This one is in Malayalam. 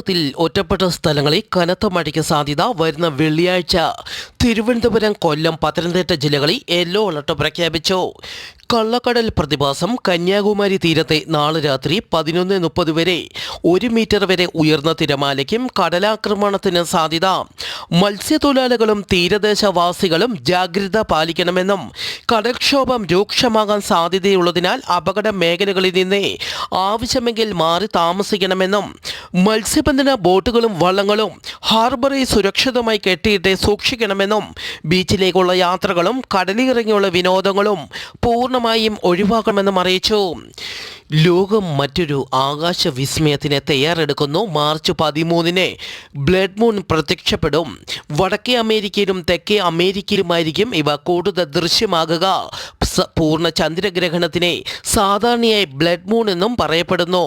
കേരളത്തിൽ ഒറ്റപ്പെട്ട സ്ഥലങ്ങളിൽ കനത്ത മഴയ്ക്ക് സാധ്യത. വരുന്ന വെള്ളിയാഴ്ച തിരുവനന്തപുരം, കൊല്ലം, പത്തനംതിട്ട ജില്ലകളിൽ യെല്ലോ അലർട്ട് പ്രഖ്യാപിച്ചു. കള്ളക്കടൽ പ്രതിഭാസം. കന്യാകുമാരി തീരത്തെ നാളെ രാത്രി 11:30 വരെ 1 മീറ്റർ വരെ ഉയർന്ന തിരമാലയ്ക്കും കടലാക്രമണത്തിന് സാധ്യത. മത്സ്യത്തൊഴിലാളികളും തീരദേശവാസികളും ജാഗ്രത പാലിക്കണമെന്നും കടൽക്ഷോഭം രൂക്ഷമാകാൻ സാധ്യതയുള്ളതിനാൽ അപകട മേഖലകളിൽ നിന്ന് ആവശ്യമെങ്കിൽ മാറി താമസിക്കണമെന്നും മത്സ്യബന്ധന ബോട്ടുകളും വള്ളങ്ങളും ഹാർബറിൽ സുരക്ഷിതമായി കെട്ടിയിട്ട് സൂക്ഷിക്കണമെന്നും ബീച്ചിലേക്കുള്ള യാത്രകളും കടലിറങ്ങിയുള്ള വിനോദങ്ങളും പൂർണ്ണമായും ഒഴിവാക്കണമെന്നും അറിയിച്ചു. ലോകം മറ്റൊരു ആകാശ വിസ്മയത്തിന് തയ്യാറെടുക്കുന്നു. മാർച്ച് 13-ന് ബ്ലഡ് മൂൺ പ്രത്യക്ഷപ്പെടും. വടക്കേ അമേരിക്കയിലും തെക്കേ അമേരിക്കയിലുമായിരിക്കും ഇവ കൂടുതൽ ദൃശ്യമാകുക. പൂർണ്ണ ചന്ദ്രഗ്രഹണത്തിനെ സാധാരണയായി ബ്ലഡ് മൂൺ എന്നും പറയപ്പെടുന്നു.